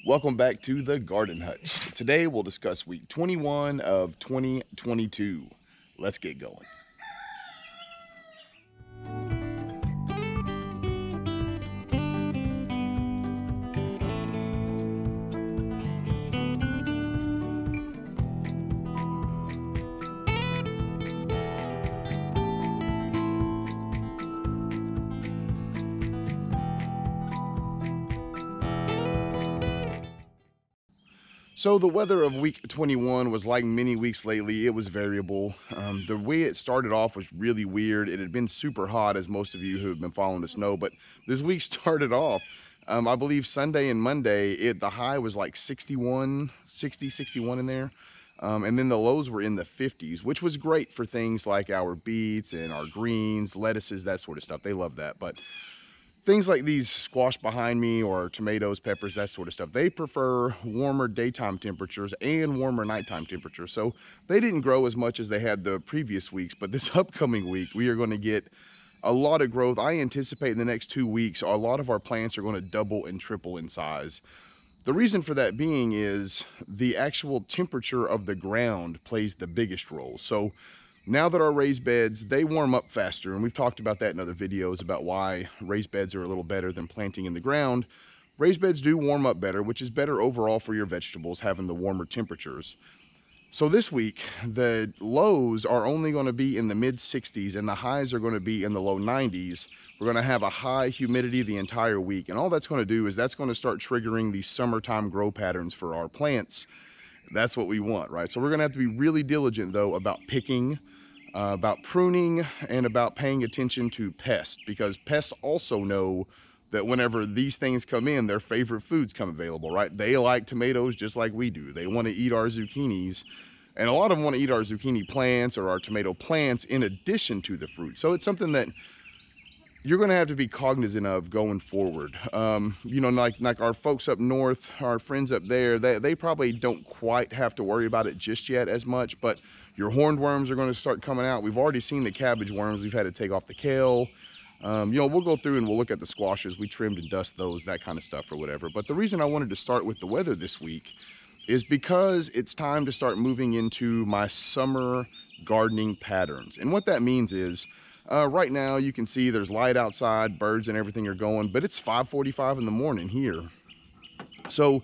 Welcome back to the Garden Hutch. Today we'll discuss week 21 of 2022. Let's get going. So the weather of week 21 was like many weeks lately. It was variable. The way it started off was really weird. It had been super hot, as most of you who have been following us know, but this week started off, I believe Sunday and Monday, the high was like 61 in there. And then the lows were in the 50s, which was great for things like our beets and our greens, lettuces, that sort of stuff. They love that. But things like these squash behind me, or tomatoes, peppers, that sort of stuff, they prefer warmer daytime temperatures and warmer nighttime temperatures. So they didn't grow as much as they had the previous weeks, but this upcoming week, we are going to get a lot of growth. I anticipate in the next 2 weeks, a lot of our plants are going to double and triple in size. The reason for that being is the actual temperature of the ground plays the biggest role. So now that our raised beds, they warm up faster, and we've talked about that in other videos about why raised beds are a little better than planting in the ground. Raised beds do warm up better, which is better overall for your vegetables, having the warmer temperatures. So this week, the lows are only going to be in the mid 60s and the highs are going to be in the low 90s. We're going to have a high humidity the entire week, and all that's going to do is that's going to start triggering these summertime grow patterns for our plants. That's what we want, right? So we're going to have to be really diligent though about picking, about pruning, and about paying attention to pests, because pests also know that whenever these things come in, their favorite foods come available, right? They like tomatoes just like we do. They want to eat our zucchinis, and a lot of them want to eat our zucchini plants or our tomato plants in addition to the fruit. So it's something that you're going to have to be cognizant of going forward. You know, like our folks up north, our friends up there, they probably don't quite have to worry about it just yet as much, but your horned worms are going to start coming out. We've already seen the cabbage worms. We've had to take off the kale. You know, we'll go through and we'll look at the squashes. We trimmed and dust those, that kind of stuff or whatever. But the reason I wanted to start with the weather this week is because it's time to start moving into my summer gardening patterns. And what that means is, right now you can see there's light outside, birds and everything are going, but it's 5:45 in the morning here. So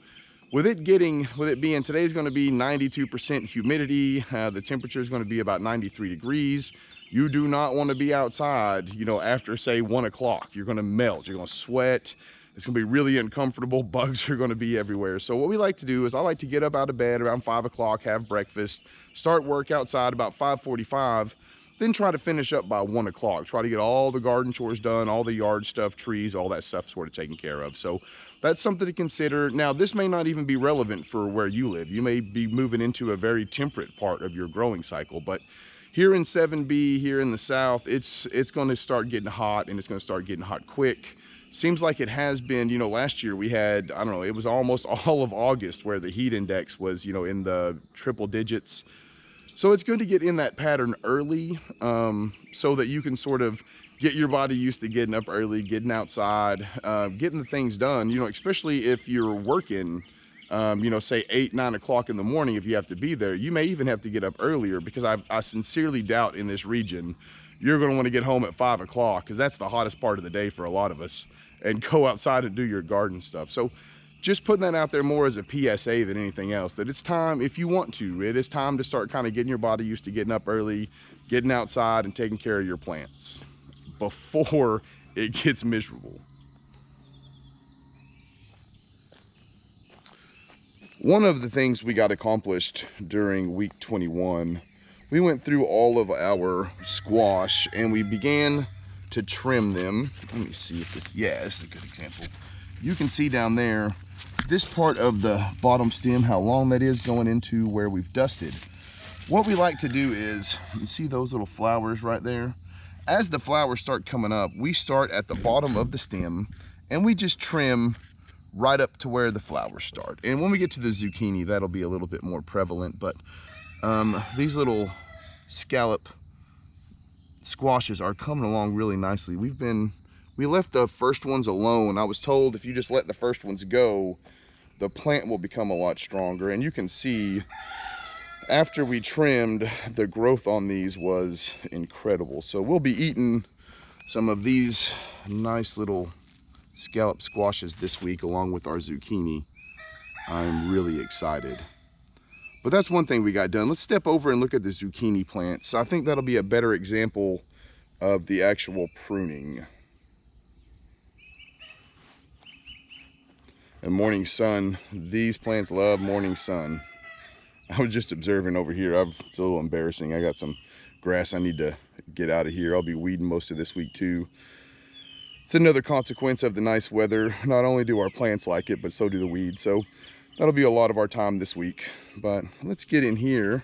with it being today's going to be 92% humidity, the temperature is going to be about 93 degrees. You do not want to be outside, you know, after say 1 o'clock. You're going to melt, you're going to sweat. It's going to be really uncomfortable. Bugs are going to be everywhere. So what we like to do is I like to get up out of bed around 5 o'clock, have breakfast, start work outside about 5:45. Then try to finish up by 1 o'clock. Try to get all the garden chores done, all the yard stuff, trees, all that stuff sort of taken care of. So that's something to consider. Now, this may not even be relevant for where you live. You may be moving into a very temperate part of your growing cycle, but here in 7B, here in the South, it's going to start getting hot, and it's going to start getting hot quick. Seems like it has been, you know, last year we had, I don't know, it was almost all of August where the heat index was, you know, in the triple digits. So it's good to get in that pattern early, so that you can sort of get your body used to getting up early, getting outside, getting the things done, you know, especially if you're working, you know, say 8, 9 o'clock in the morning. If you have to be there, you may even have to get up earlier, because I sincerely doubt in this region you're going to want to get home at 5 o'clock, because that's the hottest part of the day for a lot of us, and go outside and do your garden stuff. So just putting that out there more as a PSA than anything else, that it's time, if you want to, it is time to start kind of getting your body used to getting up early, getting outside and taking care of your plants before it gets miserable. One of the things we got accomplished during week 21, we went through all of our squash and we began to trim them. Let me see if this, yeah, this is a good example. You can see down there, this part of the bottom stem, how long that is going into where we've dusted. What we like to do is, you see those little flowers right there? As the flowers start coming up, we start at the bottom of the stem and we just trim right up to where the flowers start. And when we get to the zucchini, that'll be a little bit more prevalent, but these little scallop squashes are coming along really nicely. We left the first ones alone. I was told if you just let the first ones go, the plant will become a lot stronger. And you can see after we trimmed, the growth on these was incredible. So we'll be eating some of these nice little scallop squashes this week along with our zucchini. I'm really excited. But that's one thing we got done. Let's step over and look at the zucchini plants. I think that'll be a better example of the actual pruning. And morning sun, these plants love morning sun. I was just observing over here. It's a little embarrassing. I got some grass I need to get out of here. I'll be weeding most of this week too. It's another consequence of the nice weather. Not only do our plants like it, but so do the weeds. So that'll be a lot of our time this week. But let's get in here.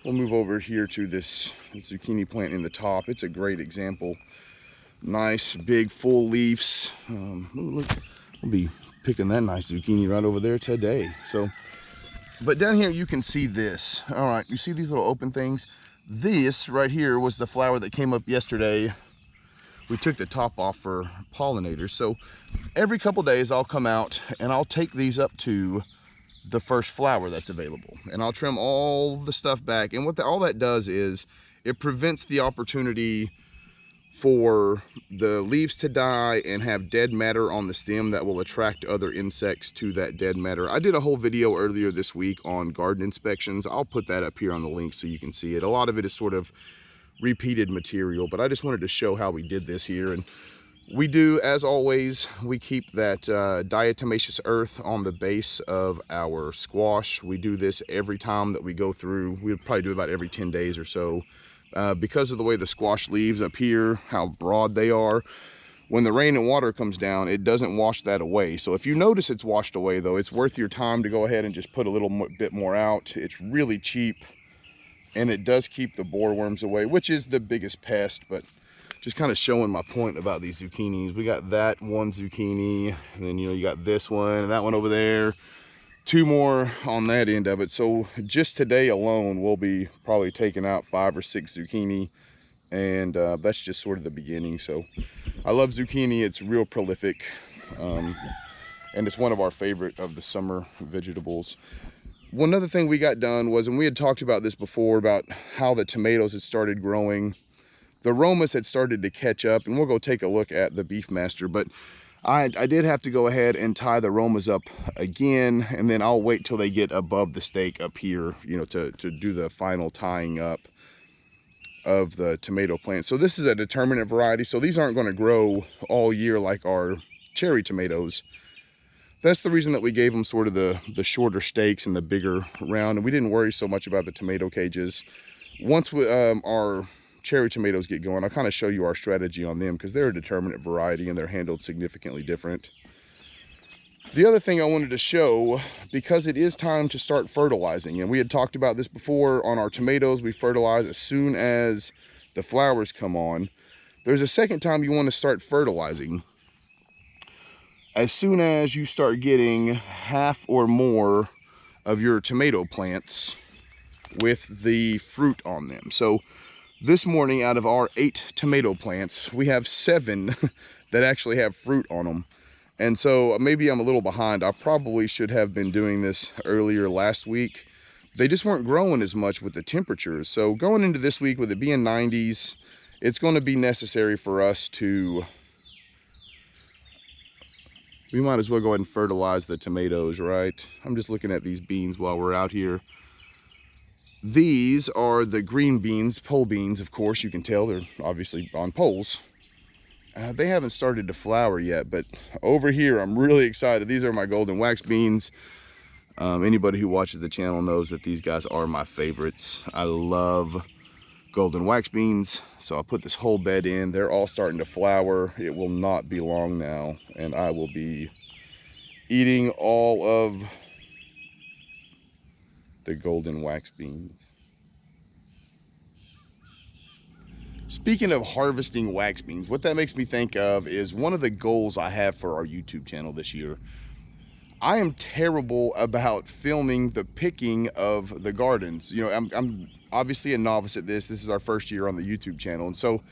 We'll move over here to this zucchini plant in the top. It's a great example. Nice, big, full leaves. Look, we'll be picking that nice zucchini right over there today. So, but down here you can see this. All right, you see these little open things? This right here was the flower that came up yesterday. We took the top off for pollinators. So every couple days I'll come out and I'll take these up to the first flower that's available. And I'll trim all the stuff back. And what all that does is it prevents the opportunity for the leaves to die and have dead matter on the stem that will attract other insects to that dead matter. I did a whole video earlier this week on garden inspections. I'll put that up here on the link so you can see it. A lot of it is sort of repeated material, but I just wanted to show how we did this here. And we do, as always, we keep that diatomaceous earth on the base of our squash. We do this every time that we go through. We'll probably do about every 10 days or so. Because of the way the squash leaves up here, how broad they are, when the rain and water comes down, it doesn't wash that away. So if you notice it's washed away though, it's worth your time to go ahead and just put a little bit more out. It's really cheap and it does keep the boreworms away, which is the biggest pest. But just kind of showing my point about these zucchinis. We got that one zucchini, and then you got this one and that one over there. Two more on that end of it. So just today alone we'll be probably taking out 5 or 6 zucchini, and that's just sort of the beginning. So I love zucchini. It's real prolific, and it's one of our favorite of the summer vegetables. One other thing we got done was, and we had talked about this before, about how the tomatoes had started growing. The Romas had started to catch up, and we'll go take a look at the Beefmaster. But I did have to go ahead and tie the Romas up again, and then I'll wait till they get above the stake up here, to do the final tying up of the tomato plant. So this is a determinate variety, so these aren't going to grow all year like our cherry tomatoes. That's the reason that we gave them sort of the shorter stakes and the bigger round, and we didn't worry so much about the tomato cages. Once our cherry tomatoes get going, I'll kind of show you our strategy on them, because they're a determinate variety and they're handled significantly different. The other thing I wanted to show, because it is time to start fertilizing, and we had talked about this before on our tomatoes, we fertilize as soon as the flowers come on. There's a second time you want to start fertilizing. As soon as you start getting half or more of your tomato plants with the fruit on them. So this morning, out of our 8 tomato plants, we have 7 that actually have fruit on them. And so maybe I'm a little behind. I probably should have been doing this earlier last week. They just weren't growing as much with the temperatures. So going into this week, with it being 90s, it's going to be necessary for us to, we might as well go ahead and fertilize the tomatoes, right? I'm just looking at these beans while we're out here. These are the green beans, pole beans, of course. You can tell they're obviously on poles. They haven't started to flower yet, but over here I'm really excited. These are my golden wax beans. Anybody who watches the channel knows that these guys are my favorites. I love golden wax beans. So I'll put this whole bed in. They're all starting to flower. It will not be long now, and I will be eating all of the golden wax beans. Speaking of harvesting wax beans, what that makes me think of is one of the goals I have for our YouTube channel this year. I am terrible about filming the picking of the gardens. I'm obviously a novice at this. This is our first year on the YouTube channel, and so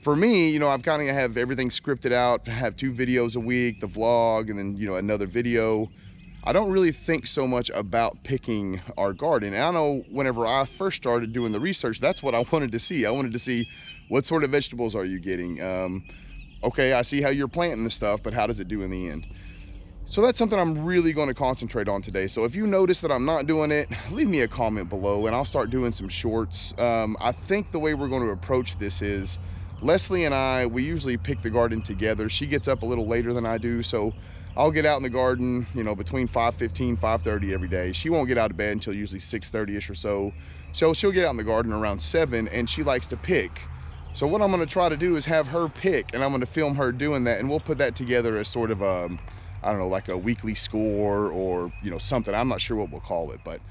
for me, I've kind of have everything scripted out. I have 2 videos a week, the vlog, and then another video. I don't really think so much about picking our garden. And I know whenever I first started doing the research, that's what I wanted to see. I wanted to see, what sort of vegetables are you getting? Okay, I see how you're planting the stuff, but how does it do in the end? So that's something I'm really going to concentrate on today. So if you notice that I'm not doing it, leave me a comment below and I'll start doing some shorts. I think the way we're going to approach this is, Leslie and I, we usually pick the garden together. She gets up a little later than I do, so I'll get out in the garden, you know, between 5:15, 5:30 every day. She won't get out of bed until usually 6:30ish or so. So she'll get out in the garden around 7, and she likes to pick. So what I'm going to try to do is have her pick, and I'm going to film her doing that, and we'll put that together as sort of a, I don't know, like a weekly score or, you know, something. I'm not sure what we'll call it, but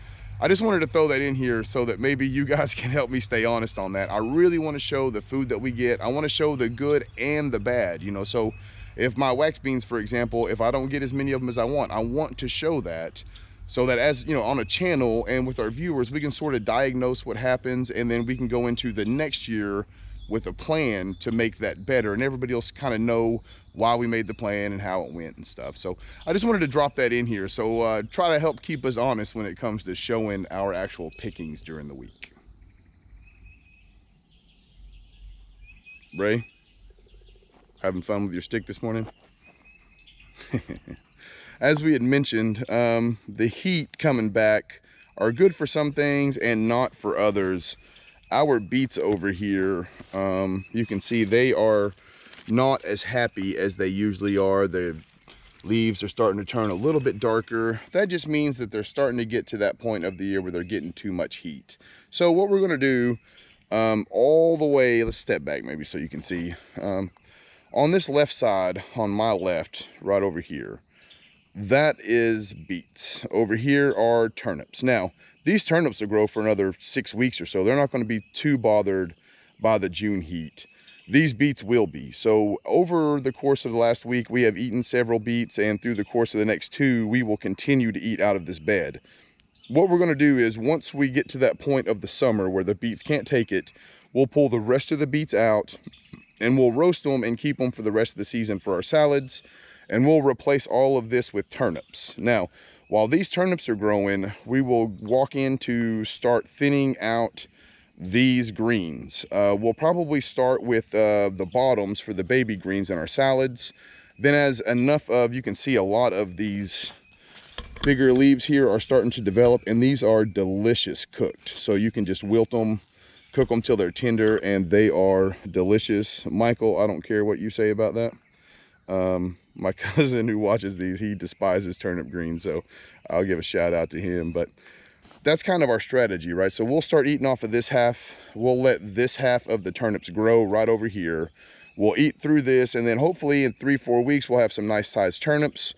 I just wanted to throw that in here so that maybe you guys can help me stay honest on that. I really want to show the food that we get. I want to show the good and the bad, you know. So if my wax beans, for example, if I don't get as many of them as I want to show that, so that, as you know, on a channel and with our viewers, we can sort of diagnose what happens, and then we can go into the next year with a plan to make that better, and everybody else kind of know why we made the plan and how it went and stuff. So I just wanted to drop that in here. So try to help keep us honest when it comes to showing our actual pickings during the week. Bray, having fun with your stick this morning? As we had mentioned, the heat coming back are good for some things and not for others. Our beets over here, you can see they are not as happy as they usually are. The leaves are starting to turn a little bit darker. That just means that they're starting to get to that point of the year where they're getting too much heat. So what we're going to do, all the way, let's step back maybe so you can see, on this left side, on my left, right over here, that is beets. Over here are turnips. Now, these turnips will grow for another 6 weeks or so. They're not going to be too bothered by the June heat. These beets will be. So over the course of the last week, we have eaten several beets, and through the course of the next 2, we will continue to eat out of this bed. What we're going to do is, once we get to that point of the summer where the beets can't take it, we'll pull the rest of the beets out and we'll roast them and keep them for the rest of the season for our salads. And we'll replace all of this with turnips. Now, while these turnips are growing, we will walk in to start thinning out these greens. We'll probably start with the bottoms for the baby greens in our salads. Then as enough of, you can see a lot of these bigger leaves here are starting to develop, and these are delicious cooked. So you can just wilt them, cook them till they're tender, and they are delicious. Michael, I don't care what you say about that. My cousin who watches these, he despises turnip greens, so I'll give a shout out to him. But that's kind of our strategy, right? So we'll start eating off of this half. We'll let this half of the turnips grow right over here. We'll eat through this, and then hopefully in 3-4 weeks, we'll have some nice sized turnips.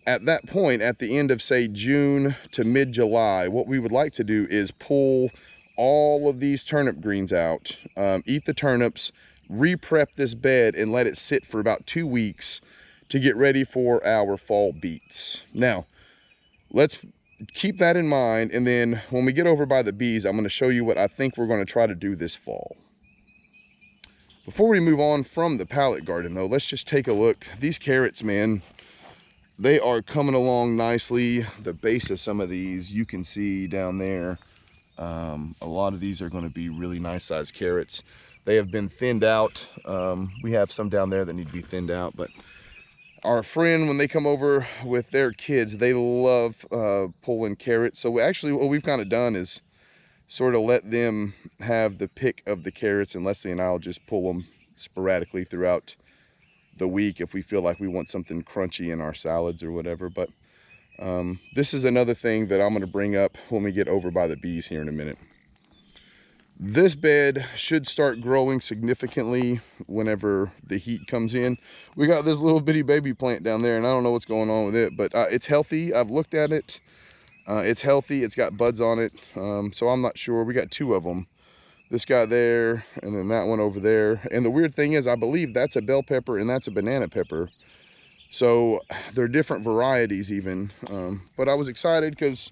At that point, at the end of, say, June to mid-July, what we would like to do is pull all of these turnip greens out, eat the turnips, re-prep this bed, and let it sit for about 2 weeks to get ready for our fall beets. Now, let's keep that in mind, and then when we get over by the bees, I'm going to show you what I think we're going to try to do this fall. Before we move on from the pallet garden, though, let's just take a look. These carrots, man, they are coming along nicely. The base of some of these, you can see down there, a lot of these are going to be really nice sized carrots. They have been thinned out. We have some down there that need to be thinned out, but our friend, when they come over with their kids, they love pulling carrots. So actually what we've kind of done is sort of let them have the pick of the carrots, and Leslie and I'll just pull them sporadically throughout the week if we feel like we want something crunchy in our salads or whatever. But this is another thing that I'm going to bring up when we get over by the bees here in a minute. This bed should start growing significantly whenever the heat comes in. We got this little bitty baby plant down there, and I don't know what's going on with it, but it's healthy. I've looked at it. It's healthy. It's got buds on it, so I'm not sure. We got 2 of them. This guy there, and then that one over there. And the weird thing is, I believe that's a bell pepper and that's a banana pepper. So they're different varieties even. But I was excited because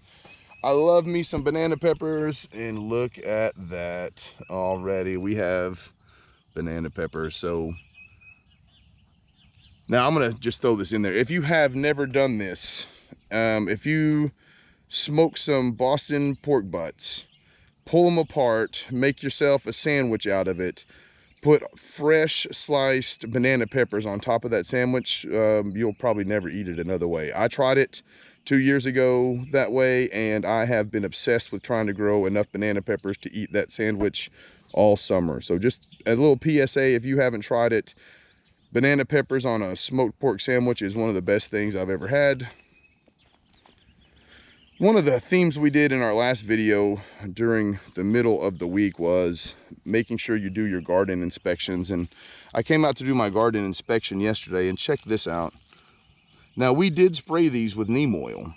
I love me some banana peppers, and look at that already. We have banana peppers. So now I'm gonna just throw this in there. If you have never done this, If you smoke some Boston pork butts, pull them apart, make yourself a sandwich out of it, put fresh sliced banana peppers on top of that sandwich, you'll probably never eat it another way. I tried it 2 years ago that way, and I have been obsessed with trying to grow enough banana peppers to eat that sandwich all summer. So just a little PSA, if you haven't tried it, banana peppers on a smoked pork sandwich is one of the best things I've ever had. One of the themes we did in our last video during the middle of the week was making sure you do your garden inspections. And I came out to do my garden inspection yesterday, and check this out. Now, we did spray these with neem oil.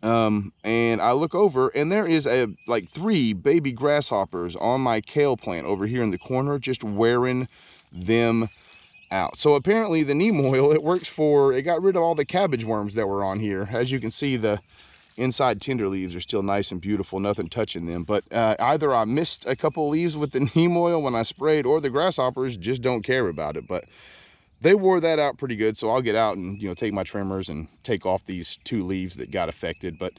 And I look over, and there is like 3 baby grasshoppers on my kale plant over here in the corner, just wearing them out. So apparently the neem oil, it got rid of all the cabbage worms that were on here. As you can see, the inside tender leaves are still nice and beautiful, nothing touching them. But either I missed a couple leaves with the neem oil when I sprayed, or the grasshoppers just don't care about it. But they wore that out pretty good, so I'll get out and, you know, take my trimmers and take off these 2 leaves that got affected. But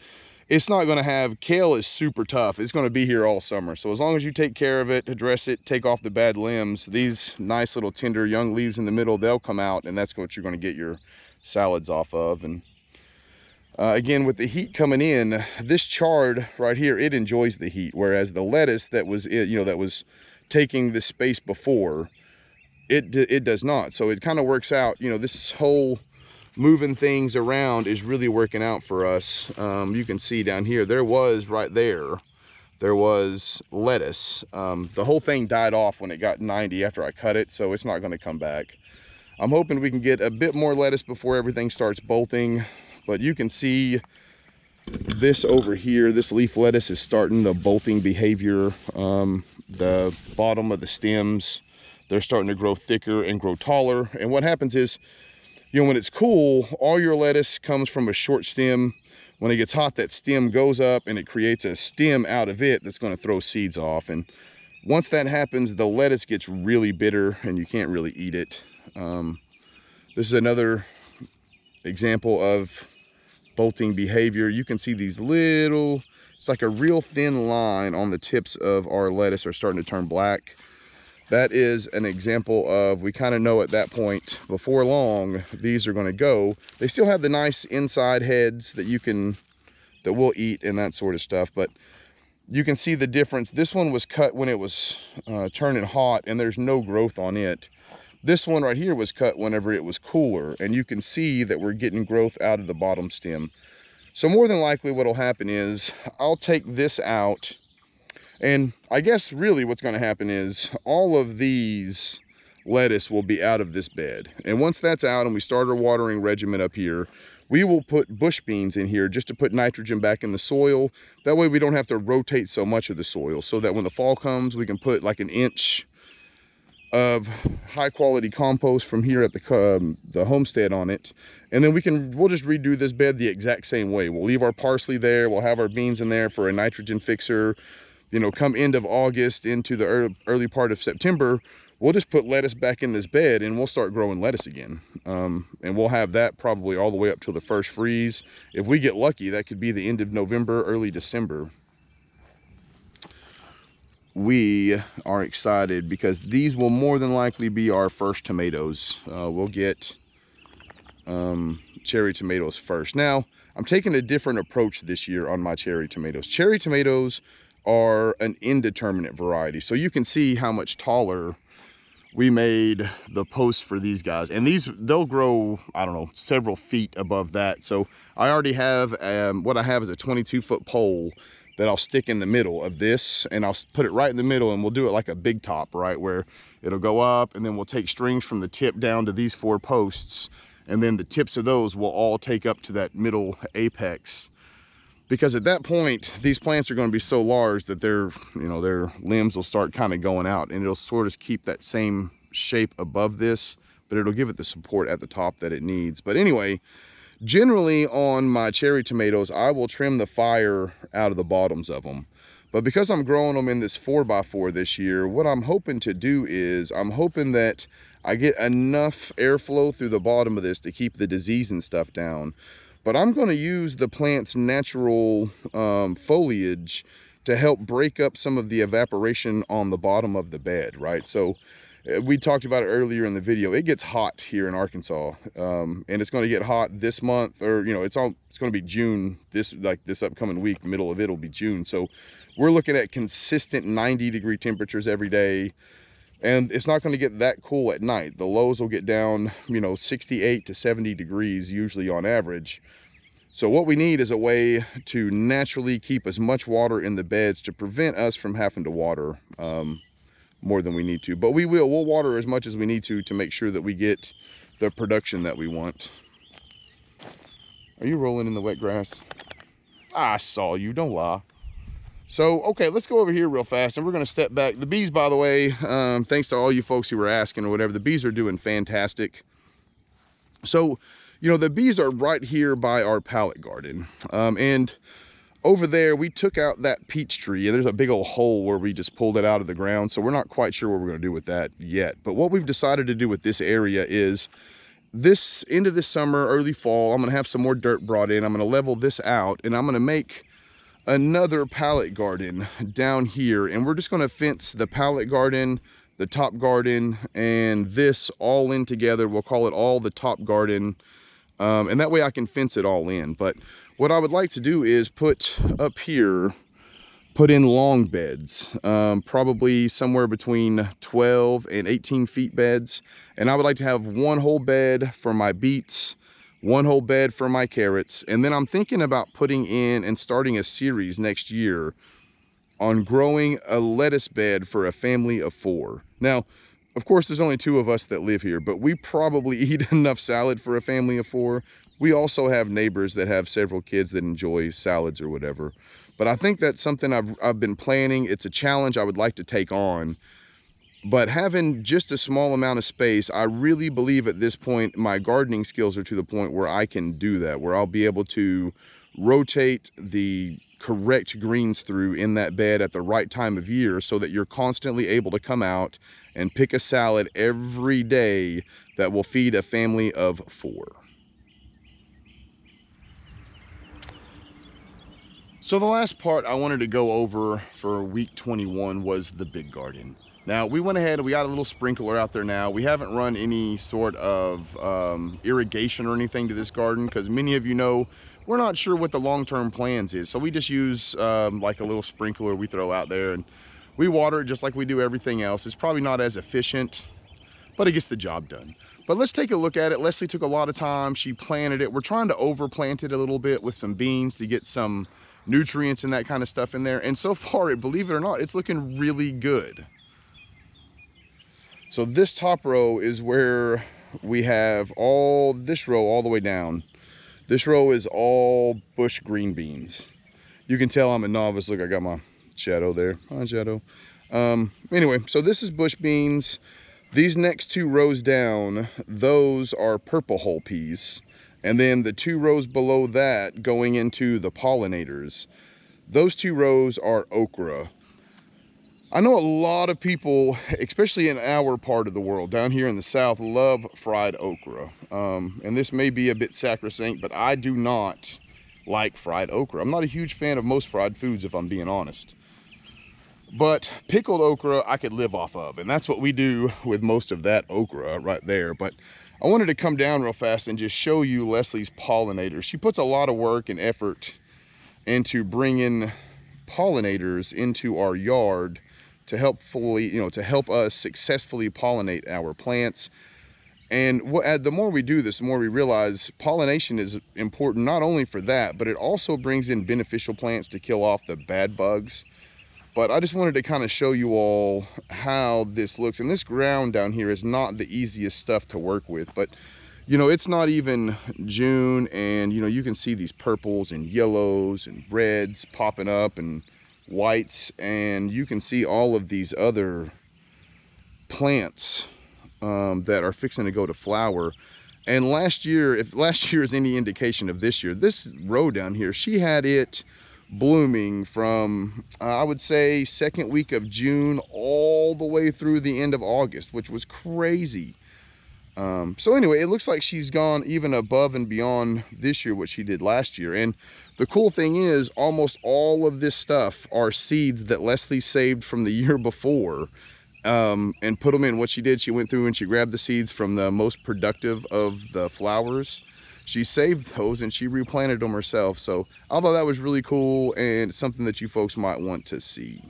it's not going to have, kale is super tough. It's going to be here all summer. So as long as you take care of it, address it, take off the bad limbs, these nice little tender young leaves in the middle, they'll come out, and that's what you're going to get your salads off of. And again, with the heat coming in, this chard right here, it enjoys the heat, whereas the lettuce that was, that was taking the space before, it does not. So it kind of works out. This whole moving things around is really working out for us. You can see down here, there was lettuce. The whole thing died off when it got 90 after I cut it, so it's not going to come back. I'm hoping we can get a bit more lettuce before everything starts bolting. But you can see this over here, this leaf lettuce is starting the bolting behavior. The bottom of the stems, they're starting to grow thicker and grow taller. And what happens is, when it's cool, all your lettuce comes from a short stem. When it gets hot, that stem goes up and it creates a stem out of it that's going to throw seeds off. And once that happens, the lettuce gets really bitter and you can't really eat it. This is another example of bolting behavior. You can see these little, it's like a real thin line on the tips of our lettuce are starting to turn black. That is an example of, we kind of know at that point, before long, these are going to go. They still have the nice inside heads that we'll eat and that sort of stuff, but you can see the difference. This one was cut when it was turning hot, and there's no growth on it. This one right here was cut whenever it was cooler, and you can see that we're getting growth out of the bottom stem. So more than likely what'll happen is I'll take this out, and I guess really what's going to happen is all of these lettuce will be out of this bed. And once that's out and we start our watering regimen up here, we will put bush beans in here just to put nitrogen back in the soil. That way we don't have to rotate so much of the soil, so that when the fall comes, we can put like an inch of high quality compost from here at the homestead on it, and then we'll just redo this bed the exact same way. We'll leave our parsley there, we'll have our beans in there for a nitrogen fixer. Come end of August into the early part of September, we'll just put lettuce back in this bed and we'll start growing lettuce again. And we'll have that probably all the way up till the first freeze. If we get lucky, that could be the end of November, early December. We are excited because these will more than likely be our first tomatoes. We'll get cherry tomatoes first. Now, I'm taking a different approach this year on my cherry tomatoes. Cherry tomatoes are an indeterminate variety. So you can see how much taller we made the posts for these guys. And they'll grow, I don't know, several feet above that. So I already have, what I have is a 22-foot pole that I'll stick in the middle of this, and I'll put it right in the middle, and we'll do it like a big top, right, where it'll go up, and then we'll take strings from the tip down to these 4 posts, and then the tips of those will all take up to that middle apex. Because at that point, these plants are going to be so large that their limbs will start kind of going out, and it'll sort of keep that same shape above this, but it'll give it the support at the top that it needs. But anyway, generally on my cherry tomatoes, I will trim the fire out of the bottoms of them. But because I'm growing them in this 4x4 this year, what I'm hoping to do is, I'm hoping that I get enough airflow through the bottom of this to keep the disease and stuff down. but I'm going to use the plant's natural foliage to help break up some of the evaporation on the bottom of the bed, right? So we talked about it earlier in the video. It gets hot here in Arkansas, and it's going to get hot this month, or it's going to be June. This upcoming week, middle of it will be June. So we're looking at consistent 90-degree temperatures every day, and it's not going to get that cool at night. The lows will get down, 68 to 70 degrees usually on average. So what we need is a way to naturally keep as much water in the beds to prevent us from having to water more than we need to. But we'll water as much as we need to make sure that we get the production that we want. Are you rolling in the wet grass? I saw you, don't lie. So, okay, let's go over here real fast, and we're gonna step back. The bees, by the way, thanks to all you folks who were asking or whatever, the bees are doing fantastic. So, the bees are right here by our pallet garden. And over there, we took out that peach tree, and there's a big old hole where we just pulled it out of the ground. So we're not quite sure what we're gonna do with that yet. But what we've decided to do with this area is this end of this summer, early fall, I'm gonna have some more dirt brought in. I'm gonna level this out, and I'm gonna make another pallet garden down here. And we're just gonna fence the pallet garden, the top garden, and this all in together. We'll call it all the top garden. And that way I can fence it all in. But what I would like to do is put in long beds, probably somewhere between 12 and 18 feet beds. And I would like to have one whole bed for my beets, one whole bed for my carrots. And then I'm thinking about putting in and starting a series next year on growing a lettuce bed for a family of 4. Now, of course, there's only 2 of us that live here, but we probably eat enough salad for a family of 4. We also have neighbors that have several kids that enjoy salads or whatever. But I think that's something I've been planning. It's a challenge I would like to take on. But having just a small amount of space, I really believe at this point, my gardening skills are to the point where I can do that, where I'll be able to rotate the correct greens through in that bed at the right time of year, so that you're constantly able to come out and pick a salad every day that will feed a family of 4. So the last part I wanted to go over for week 21 was the big garden. Now we went ahead and we got a little sprinkler out there now. We haven't run any sort of irrigation or anything to this garden, because many of you know we're not sure what the long-term plans is. So we just use like a little sprinkler we throw out there, and we water it just like we do everything else. It's probably not as efficient, but it gets the job done. But let's take a look at it. Leslie took a lot of time. She planted it. We're trying to overplant it a little bit with some beans to get some nutrients and that kind of stuff in there. And so far, believe it or not, it's looking really good. So this top row is where we have all this row all the way down. This row is all bush green beans. You can tell I'm a novice. Look, I got my shadow there. Hi, shadow. Anyway, so this is bush beans. These next 2 rows down, those are purple hull peas. And then the 2 rows below that going into the pollinators, those 2 rows are okra. I know a lot of people, especially in our part of the world, down here in the South, love fried okra. And this may be a bit sacrosanct, but I do not like fried okra. I'm not a huge fan of most fried foods, if I'm being honest. But pickled okra, I could live off of. And that's what we do with most of that okra right there. But I wanted to come down real fast and just show you Leslie's pollinators. She puts a lot of work and effort into bringing pollinators into our yard to help us successfully pollinate our plants. And the more we do this, the more we realize pollination is important, not only for that, but it also brings in beneficial plants to kill off the bad bugs. But I just wanted to kind of show you all how this looks. And this ground down here is not the easiest stuff to work with, but it's not even June, and you can see these purples and yellows and reds popping up and whites, and you can see all of these other plants that are fixing to go to flower. And last year, if last year is any indication of this year, this row down here, she had it blooming from I would say second week of June all the way through the end of August, which was crazy. So anyway, it looks like she's gone even above and beyond this year what she did last year. And the cool thing is almost all of this stuff are seeds that Leslie saved from the year before, and put them in. What she did, she went through and she grabbed the seeds from the most productive of the flowers. She saved those and she replanted them herself. So I thought that was really cool and something that you folks might want to see.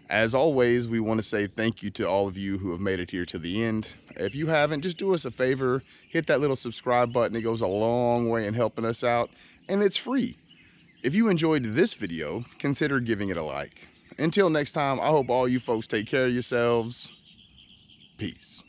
As always, we want to say thank you to all of you who have made it here to the end. If you haven't, just do us a favor, hit that little subscribe button. It goes a long way in helping us out, and it's free. If you enjoyed this video, consider giving it a like. Until next time, I hope all you folks take care of yourselves. Peace.